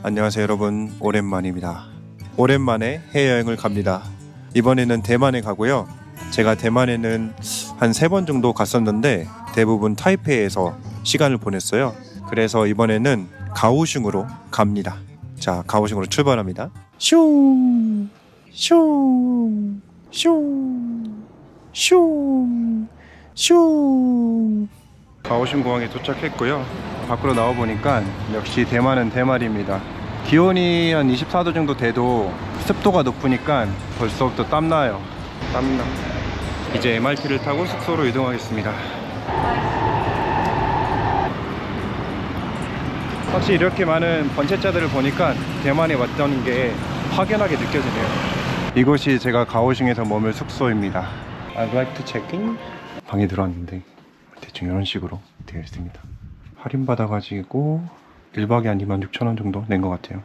안녕하세요 여러분, 오랜만입니다. 오랜만에 해외여행을 갑니다. 이번에는 대만에 가고요. 제가 대만에는 한 3번 정도 갔었는데 대부분 타이페이에서 시간을 보냈어요. 그래서 이번에는 가오슝으로 갑니다. 자, 가오슝으로 출발합니다. 슝! 슝! 슝! 슝! 슝! 가오슝 공항에 도착했고요. 밖으로 나와보니까 역시 대만은 대만입니다. 기온이 한 24도 정도 돼도 습도가 높으니까 벌써부터 땀나요. 땀나. 이제 MRT를 타고 숙소로 이동하겠습니다. 확실히 이렇게 많은 번체자들을 보니까 대만에 왔다는 게 확연하게 느껴지네요. 이곳이 제가 가오슝에서 머물 숙소입니다. I'd like to check in. 방에 들어왔는데 대충 이런 식으로 되어 있습니다. 할인 받아가지고 1박에 한 26,000원 정도 낸 것 같아요.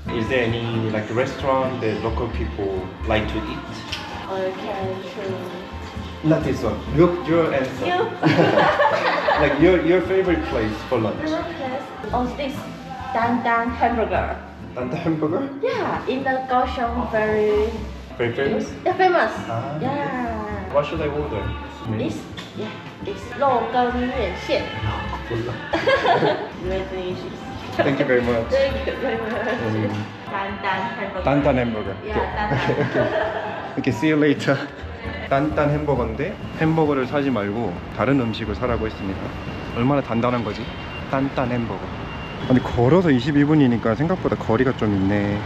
Is there any like restaurant that local people like to eat? Okay, true. Not this one. Your answer. You? Like your favorite place for lunch. Oh, this Dan Dan hamburger. And the hamburger? Yeah, in the Kaohsiung, very famous? yeah, famous. Ah. Yeah. What should I order? This, yeah, this 肉羹面线. Congratulations. Thank you very much. Thank you very much. Dan Dan hamburger. 단단 햄버거. Yeah, Dan Dan. Okay, see you later. 단단 햄버거인데 햄버거를 사지 말고 다른 음식을 사라고 했습니다. 얼마나 단단한 거지? 단단 햄버거. 아니 걸어서 22분이니까 생각보다 거리가 좀 있네.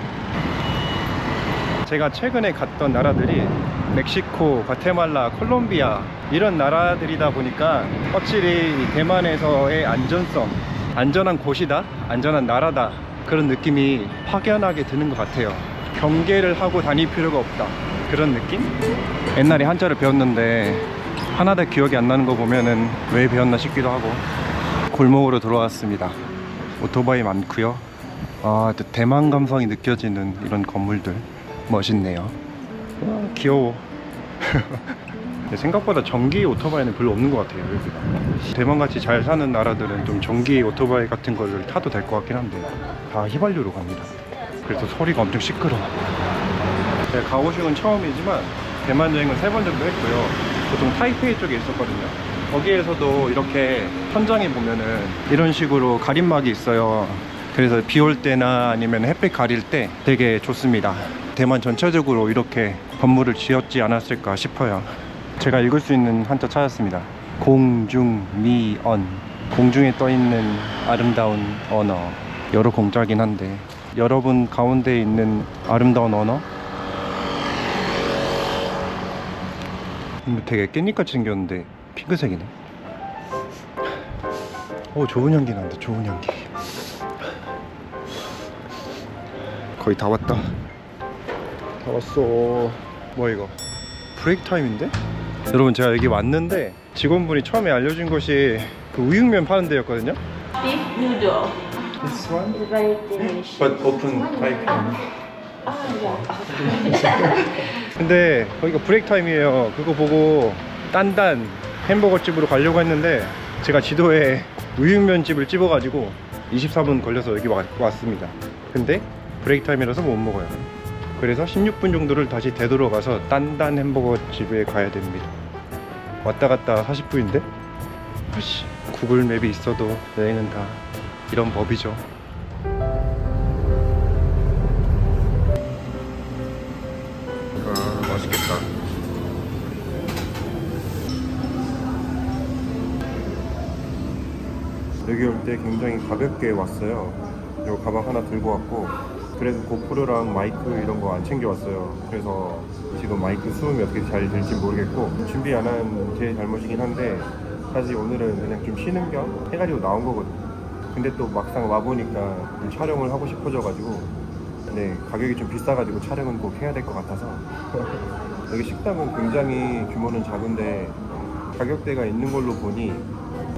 제가 최근에 갔던 나라들이 멕시코, 과테말라, 콜롬비아 이런 나라들이다 보니까 확실히 대만에서의 안전성, 안전한 곳이다, 안전한 나라다, 그런 느낌이 확연하게 드는 것 같아요. 경계를 하고 다닐 필요가 없다, 그런 느낌? 옛날에 한자를 배웠는데 하나도 기억이 안 나는 거 보면은 왜 배웠나 싶기도 하고. 골목으로 들어왔습니다. 오토바이 많고요. 아, 또 대만 감성이 느껴지는 이런 건물들 멋있네요. 와, 귀여워. 생각보다 전기 오토바이는 별로 없는 것 같아요, 여기가. 대만같이 잘 사는 나라들은 좀 전기 오토바이 같은 거를 타도 될 것 같긴 한데 다 휘발유로 갑니다. 그래서 소리가 엄청 시끄러워. 제가 가오슝은 처음이지만 대만 여행은 3번 정도 했고요. 보통 타이페이 쪽에 있었거든요. 거기에서도 이렇게 천장에 보면은 이런 식으로 가림막이 있어요. 그래서 비 올 때나 아니면 햇빛 가릴 때 되게 좋습니다. 대만 전체적으로 이렇게 건물을 지었지 않았을까 싶어요. 제가 읽을 수 있는 한자 찾았습니다. 공중미언. 공중에 떠있는 아름다운 언어. 여러 공자긴 한데 여러분 가운데 있는 아름다운 언어? 되게 깻잎같이 생겼는데 핑크색이네. 오, 좋은 향기 난다. 좋은 향기. 거의 다 왔다. 다 왔어. 뭐야 이거? 브레이크 타임인데? 여러분, 제가 여기 왔는데 직원분이 처음에 알려준 곳이 그 우육면 파는 데였거든요. Beef noodle. This one? It's very delicious. But open 5 p.m. Yeah. 근데 거기가 브레이크 타임이에요. 그거 보고 딴딴 햄버거 집으로 가려고 했는데 제가 지도에 우육면 집을 집어가지고 24분 걸려서 여기 왔습니다. 근데 브레이크 타임이라서 못 먹어요. 그래서 16분 정도를 다시 되돌아가서 딴딴 햄버거 집에 가야 됩니다. 왔다 갔다 40분인데 구글 맵이 있어도 여행은 다 이런 법이죠. 아, 맛있겠다. 여기 올 때 굉장히 가볍게 왔어요. 요 가방 하나 들고 왔고, 그래서 고프로랑 마이크 이런 거 안 챙겨왔어요. 그래서 지금 마이크 수음이 어떻게 잘 될지 모르겠고, 준비 안 한 제 잘못이긴 한데 사실 오늘은 그냥 좀 쉬는 겸 해가지고 나온 거거든요. 근데 또 막상 와보니까 촬영을 하고 싶어져가지고, 네, 가격이 좀 비싸가지고 촬영은 꼭 해야 될 것 같아서 여기 식당은 굉장히 규모는 작은데 가격대가 있는 걸로 보니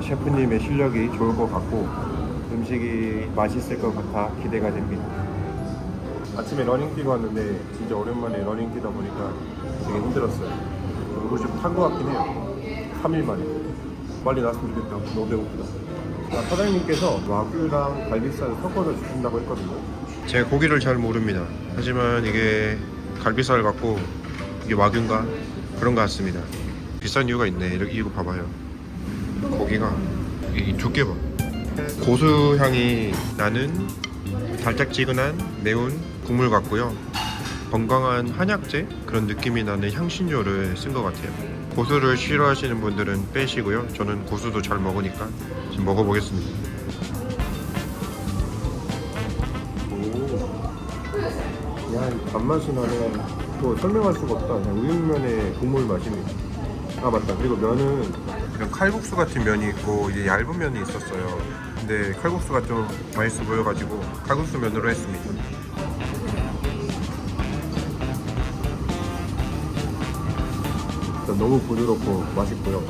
셰프님의 실력이 좋을 것 같고 음식이 맛있을 것 같아 기대가 됩니다. 아침에 러닝 뛰러 왔는데 진짜 오랜만에 러닝 뛰다 보니까 되게 힘들었어요. 얼굴 좀 탄 것 같긴 해요. 3일 만에 빨리 나왔으면 좋겠다. 너무 배고프다. 사장님께서 와규랑 갈비살을 섞어서 주신다고 했거든요. 제가 고기를 잘 모릅니다. 하지만 이게 갈비살 같고 이게 와규인가 그런 것 같습니다. 비싼 이유가 있네. 이거 봐봐요. 고기가 이 두께 봐. 고수 향이 나는 달짝지근한 매운 국물 같고요. 건강한 한약재 그런 느낌이 나는 향신료를 쓴 것 같아요. 고수를 싫어하시는 분들은 빼시고요. 저는 고수도 잘 먹으니까 지금 먹어보겠습니다. 야, 이 단맛이 나네. 뭐 설명할 수가 없다. 그냥 우육면의 국물 맛입니다. 아 맞다. 그리고 면은 그냥 칼국수 같은 면이 있고 이제 얇은 면이 있었어요. 근데 칼국수가 좀 맛있어 보여가지고 칼국수 면으로 했습니다. 일단 너무 부드럽고 맛있고요.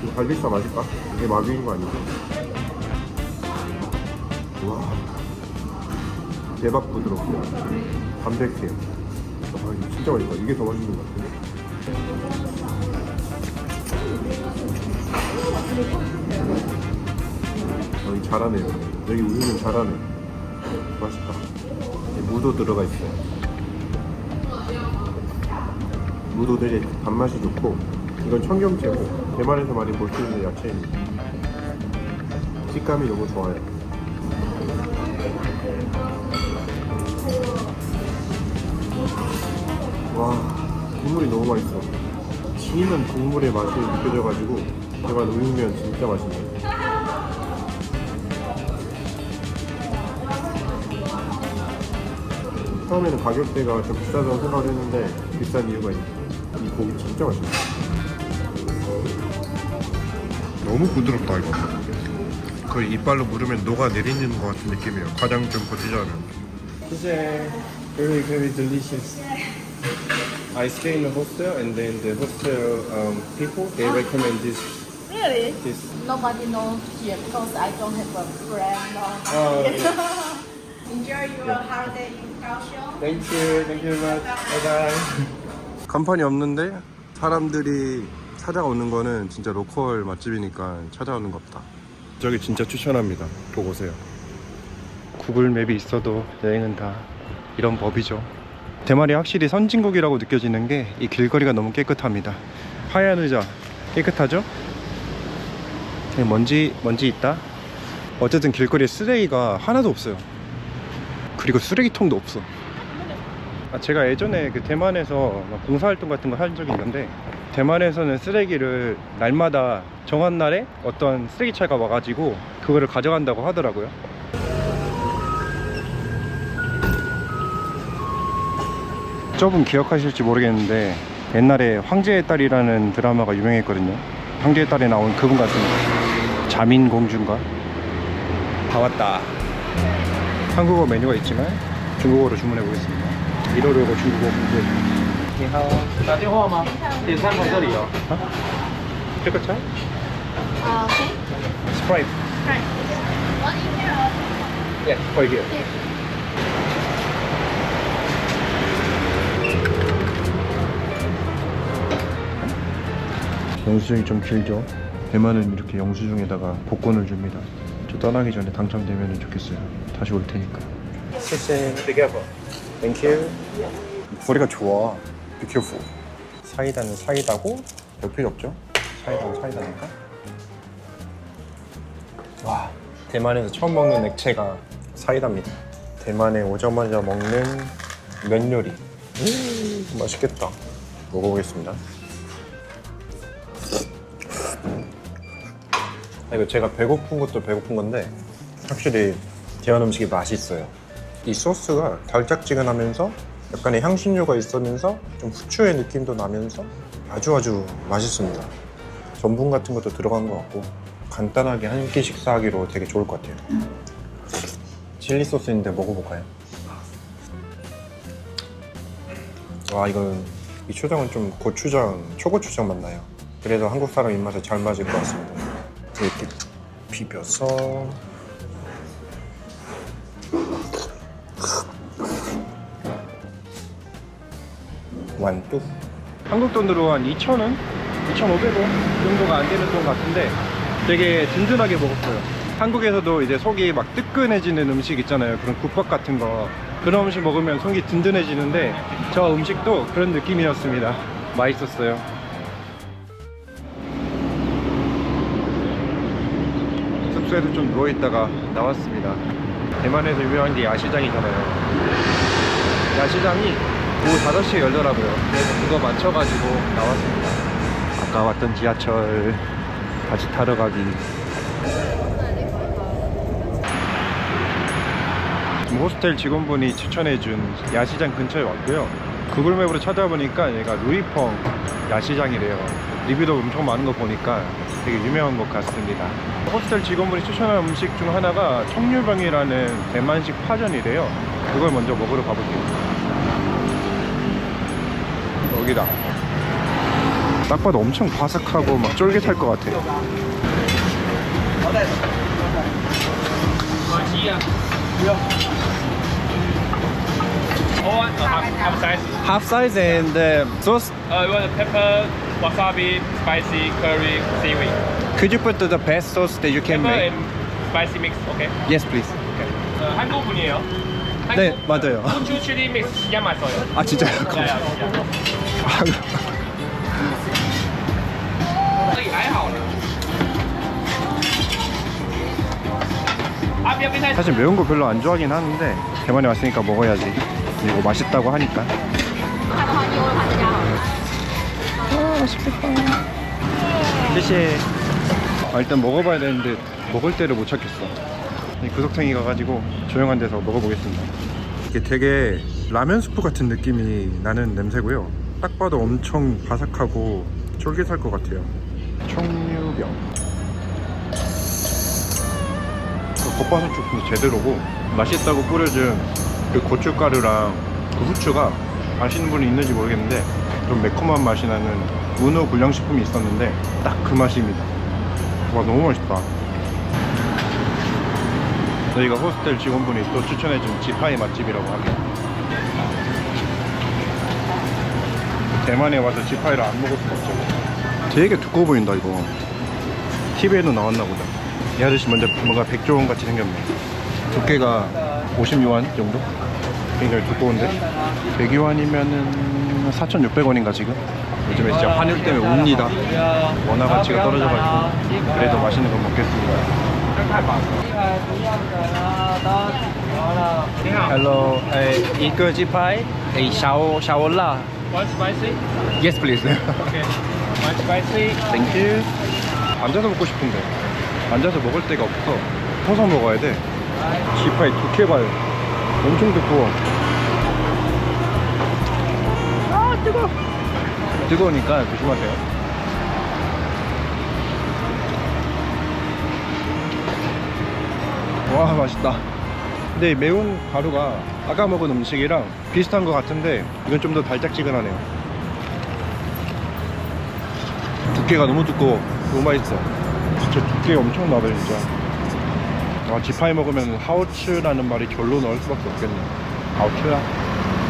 이거 갈비살 맛있다. 이게 마귀인 거 아니죠? 와, 대박 부드럽고 담백해요. 아, 이거 진짜 맛있다. 이게 더 맛있는 것 같아요. 여기 잘하네요. 여기 우유는 잘하네. 맛있다. 무도 들어가 있어요. 무도 되게 단맛이 좋고, 이건 청경채고 대만에서 많이 볼 수 있는 야채입니다. 식감이 너무 좋아요. 와, 국물이 너무 맛있어. 진한 국물의 맛이 느껴져가지고 대만 우육면 진짜 맛있네요. 처음에는 가격대가 좀 비싸다고 생각을 했는데 비싼 이유가 있어요. 이 고기 진짜 맛있어요. 너무 부드럽다 이거. 거의 이빨로 물으면 녹아내리는 것 같은 느낌이에요. 가장 좀 버티자면. Very very delicious. I stay in the hostel and then the hostel people they recommend this. Really? This. Nobody knows here because I don't have a friend. Enjoy your holiday in Kaohsiung. Thank you very much. Bye bye. 간판이 없는데 사람들이 찾아오는 거는 진짜 로컬 맛집이니까 찾아오는 것 같다. 저기 진짜 추천합니다. 보고 오세요. 구글 맵이 있어도 여행은 다 이런 법이죠. 대만이 확실히 선진국이라고 느껴지는 게 이 길거리가 너무 깨끗합니다. 하얀 의자 깨끗하죠? 먼지 있다? 어쨌든 길거리에 쓰레기가 하나도 없어요. 그리고 쓰레기통도 없어. 제가 예전에 그 대만에서 막 봉사활동 같은 거 한 적이 있는데, 대만에서는 쓰레기를 날마다 정한 날에 어떤 쓰레기차가 와가지고 그거를 가져간다고 하더라고요. 저분 기억하실지 모르겠는데 옛날에 황제의 딸이라는 드라마가 유명했거든요. 황제의 딸에 나온 그분 같습니다. 자민공주인가? 다 왔다. 한국어 메뉴가 있지만 중국어로 주문해 보겠습니다. 156 중국어 문제. 你好，打电话吗？点餐在这里哦。这个菜 Okay. Sprite. Right. What in here? Yeah, right here. 영수증이 좀 길죠? 대만은 이렇게 영수증에다가 복권을 줍니다. 저 떠나기 전에 당첨되면 좋겠어요. 다시 올 테니까. Be careful. Thank you. 소리가 좋아. Be careful. 사이다는 사이다고 별 필요 없죠? 사이다는 사이다니까. 와, 대만에서 처음 먹는 액체가 사이다입니다. 대만에 오자마자 먹는 면 요리. 맛있겠다. 먹어보겠습니다. 이거 제가 배고픈 것도 배고픈 건데 확실히 대만 음식이 맛있어요. 이 소스가 달짝지근하면서 약간의 향신료가 있으면서 좀 후추의 느낌도 나면서 아주 맛있습니다. 전분 같은 것도 들어간 것 같고 간단하게 한 끼 식사하기로 되게 좋을 것 같아요. 칠리 소스인데 먹어볼까요? 와, 이건 이 초장은 좀 고추장, 초고추장 맛 나요. 그래서 한국 사람 입맛에 잘 맞을 것 같습니다. 이렇게 비벼서 완뚝. 한국 돈으로 한 2,000원? 2,500원 정도가 안 되는 돈 같은데 되게 든든하게 먹었어요. 한국에서도 이제 속이 막 뜨끈해지는 음식 있잖아요. 그런 국밥 같은 거. 그런 음식 먹으면 속이 든든해지는데 저 음식도 그런 느낌이었습니다. 맛있었어요. 숙소에도 좀 누워있다가 나왔습니다. 대만에서 유명한 게 야시장이잖아요. 야시장이 오후 5시에 열더라고요. 그래서 그거 맞춰가지고 나왔습니다. 아까 왔던 지하철 다시 타러 가기. 지금 호스텔 직원분이 추천해준 야시장 근처에 왔고요. 구글맵으로 찾아보니까 얘가 루이펑 야시장이래요. 리뷰도 엄청 많은 거 보니까 되게 유명한 것 같습니다. 호스텔 직원분이 추천한 음식 중 하나가 청류병이라는 대만식 파전이래요. 그걸 먼저 먹으러 가볼게요. 여기다. 딱 봐도 엄청 바삭하고 막 쫄깃할 것 같아요. half size. Half size and sauce. You want pepper, wasabi, spicy, curry, seaweed. Could you put the best sauce that you can Pepper make? and spicy mix, okay? Yes, please. 한국 분이에요. 네, 맞아요. 후추 칠리 믹스 진짜 맛있어요. 아, 진짜요? 야야, 사실 매운 거 별로 안 좋아하긴 하는데 대만에 왔으니까 먹어야지. 이거 맛있다고 하니까. 아, 맛있겠다.谢谢. 일단 먹어봐야 되는데 먹을 때를 못 찾겠어. 구석탱이 가가지고 조용한 데서 먹어보겠습니다. 이게 되게 라면 스프 같은 느낌이 나는 냄새고요. 딱 봐도 엄청 바삭하고 쫄깃할 것 같아요. 청류병. 겉바속촉도 제대로고 맛있다고 뿌려준 그 고춧가루랑 그 후추가 아시는 분이 있는지 모르겠는데 좀 매콤한 맛이 나는 문어 불량식품이 있었는데 딱 그 맛입니다. 와, 너무 맛있다. 저희가 호스텔 직원분이 또 추천해준 지파이 맛집이라고 합니다. 대만에 와서 지파이를 안 먹을 수가 없죠. 되게 두꺼워 보인다 이거. TV에도 나왔나 보다. 이 아저씨 먼저 뭔가 백종원 같이 생겼네. 두께가 50유안 정도? 굉장히 두꺼운데 100유안이면은 4,600원인가 지금? 요즘에 진짜 환율 때문에 웁니다. 원화 가치가 떨어져가지고 그래도 맛있는 거 먹겠습니다. Hello, 一个鸡排，小辣。 One spicy? Yes, please. Okay. One spicy. Thank you. 앉아서 먹고 싶은데 앉아서 먹을 데가 없어. 서서 먹어야 돼. 지파이 두께 봐요. 엄청 두꺼워. 아, 뜨거워. 뜨거우니까 조심하세요. 와, 맛있다. 근데 이 매운 가루가 아까 먹은 음식이랑 비슷한 것 같은데 이건 좀 더 달짝지근하네요. 두께가 너무 두꺼워. 너무 맛있어. 진짜 두께 엄청나다 진짜. 와, 지파이 먹으면 하오츠라는 말이 절로 나올 수밖에 없겠네. 하오츠야.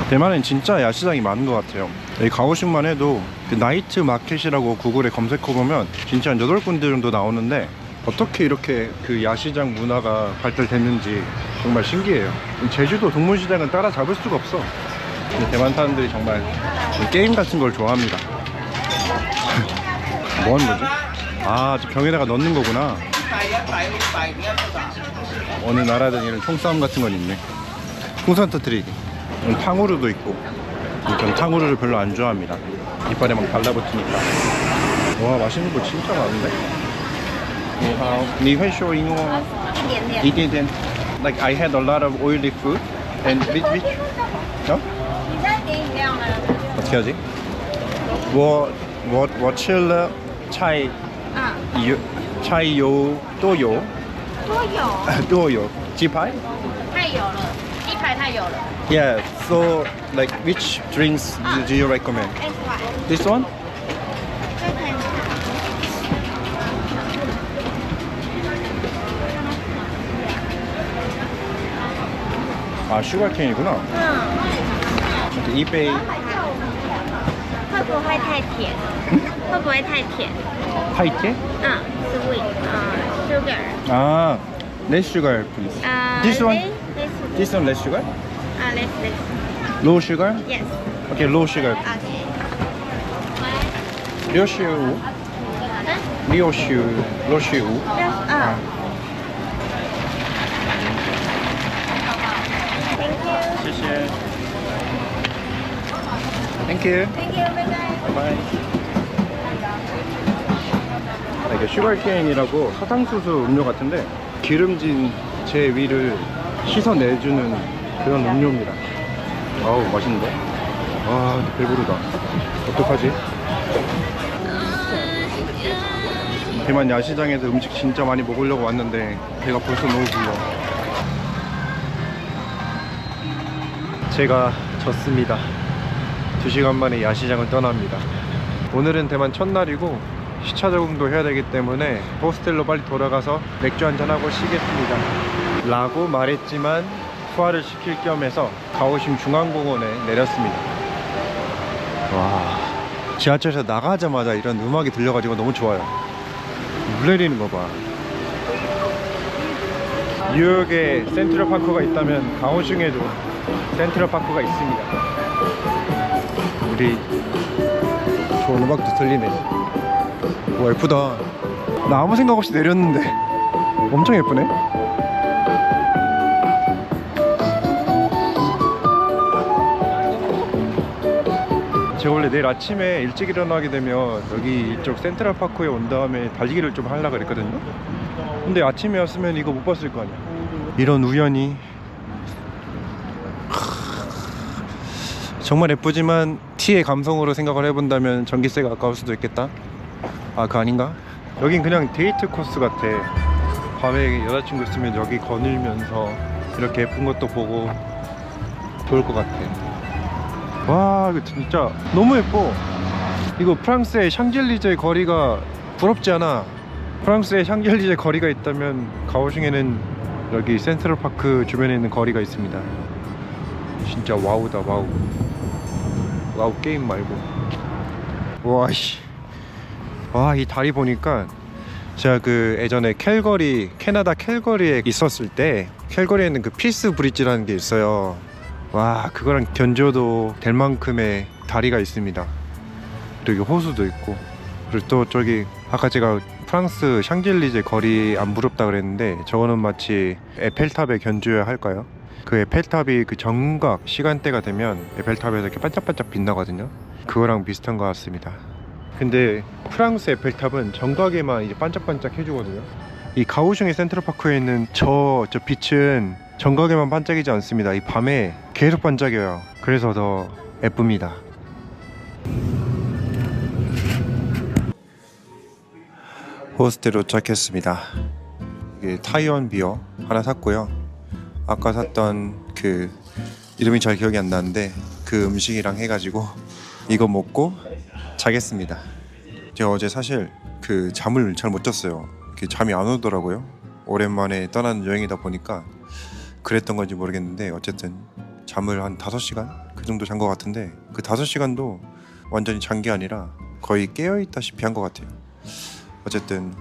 대만엔 진짜 야시장이 많은 것 같아요. 여기 가오슝만 해도 그 나이트 마켓이라고 구글에 검색해보면 진짜 한 8군데 정도 나오는데 어떻게 이렇게 그 야시장 문화가 발달됐는지 정말 신기해요. 제주도 동문시장은 따라잡을 수가 없어. 근데 대만 사람들이 정말 게임 같은 걸 좋아합니다. 뭐 하는 거지? 아, 저 병에다가 넣는 거구나. 어느 나라든 이런 총싸움 같은 건 있네. 풍선 터뜨리기. 탕후루도 있고. 전 탕후루를 별로 안 좋아합니다. 이빨에 막 달라붙으니까. 와, 맛있는 거 진짜 많은데? 你好，你会说英文吗？一点点。Like I had a lot of oily food and which no? 你再点饮料呢？ 어떻게 하지? 我吃了菜油菜油都有多有，都有鸡排。太有了，鸡排太有了。 Yeah. So like which drinks do you recommend? This one? 아, 슈가케인이구나. 一杯会不会太甜？会不会太甜？太甜? sweet，sugar。 아, Less sugar, please. This one? This one less sugar? less. Low sugar? Yes. Okay, low sugar. Okay. 65. 65. Yes. Thank you. 谢谢. Thank you. Thank you. Bye bye. 바이바이. 이게 슈거케인이라고 사탕수수 음료 같은데 기름진 제 위를 씻어내주는 그런 음료입니다. 아우 맛있는데? 와 근데 배부르다. 어떡하지? 대만 야시장에서 음식 진짜 많이 먹으려고 왔는데 배가 벌써 너무 불러. 제가 졌습니다. 2시간 만에 야시장을 떠납니다. 오늘은 대만 첫날이고 시차 적응도 해야 되기 때문에 호스텔로 빨리 돌아가서 맥주 한잔하고 쉬겠습니다 라고 말했지만 소화를 시킬 겸해서 가오슝 중앙공원에 내렸습니다. 와, 지하철에서 나가자마자 이런 음악이 들려가지고 너무 좋아요. 물 내리는 거 봐. 뉴욕에 센트럴파크가 있다면 가오슝에도 센트럴파크가 있습니다. 우리 좋은 음악도 들리네. 와 예쁘다. 나 아무 생각 없이 내렸는데 엄청 예쁘네. 제가 원래 내일 아침에 일찍 일어나게 되면 여기 이쪽 센트럴파크에 온 다음에 달리기를 좀 하려고 그랬거든요. 근데 아침이었으면 이거 못 봤을 거 아니야. 이런 우연이. 정말 예쁘지만 T의 감성으로 생각을 해본다면 전기세가 아까울 수도 있겠다. 아 그거 아닌가? 여긴 그냥 데이트 코스 같아. 밤에 여자친구 있으면 여기 거닐면서 이렇게 예쁜 것도 보고 좋을 것 같아. 와 이거 진짜 너무 예뻐. 이거 프랑스의 샹젤리제 거리가 부럽지 않아? 프랑스의 샹젤리제 거리가 있다면 가오슝에는 여기 센트럴파크 주변에 있는 거리가 있습니다. 진짜 와우다 와우. 와우 게임 말고. 와씨. 와 이 다리 보니까 제가 그 예전에 캘거리 캐나다 캘거리에 있었을 때 캘거리에 있는 그 피스 브릿지라는 게 있어요. 와 그거랑 견줘도 될 만큼의 다리가 있습니다. 그리고 호수도 있고 그리고 또 저기 아까 제가 프랑스 샹젤리제 거리 안 부럽다 그랬는데 저거는 마치 에펠탑에 견줘야 할까요? 그 에펠탑이 그 정각 시간대가 되면 에펠탑에서 이렇게 반짝반짝 빛나거든요. 그거랑 비슷한 것 같습니다. 근데 프랑스 에펠탑은 정각에만 이제 반짝반짝 해주거든요. 이 가오슝의 센트럴파크에 있는 저 빛은 정각에만 반짝이지 않습니다. 이 밤에 계속 반짝여요. 그래서 더 예쁩니다. 호스텔 도착했습니다. 이게 타이완 비어 하나 샀고요. 아까 샀던 그 이름이 잘 기억이 안 나는데 그 음식이랑 해가지고 이거 먹고 자겠습니다. 제가 어제 사실 그 잠을 잘 못 잤어요. 잠이 안 오더라고요. 오랜만에 떠나는 여행이다 보니까 그랬던 건지 모르겠는데 어쨌든 잠을 한 5시간 그 정도 잔 것 같은데 그 5시간도 완전히 잔 게 아니라 거의 깨어있다시피 한 것 같아요. 어쨌든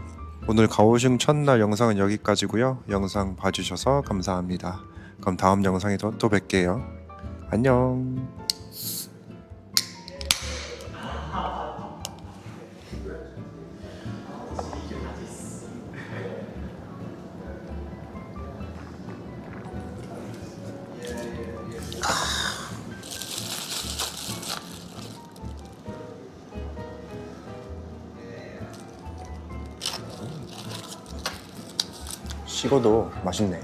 오늘 가오슝 첫날 영상은 여기까지고요. 영상 봐주셔서 감사합니다. 그럼 다음 영상에서 또 뵐게요. 안녕. 식어도 맛있네.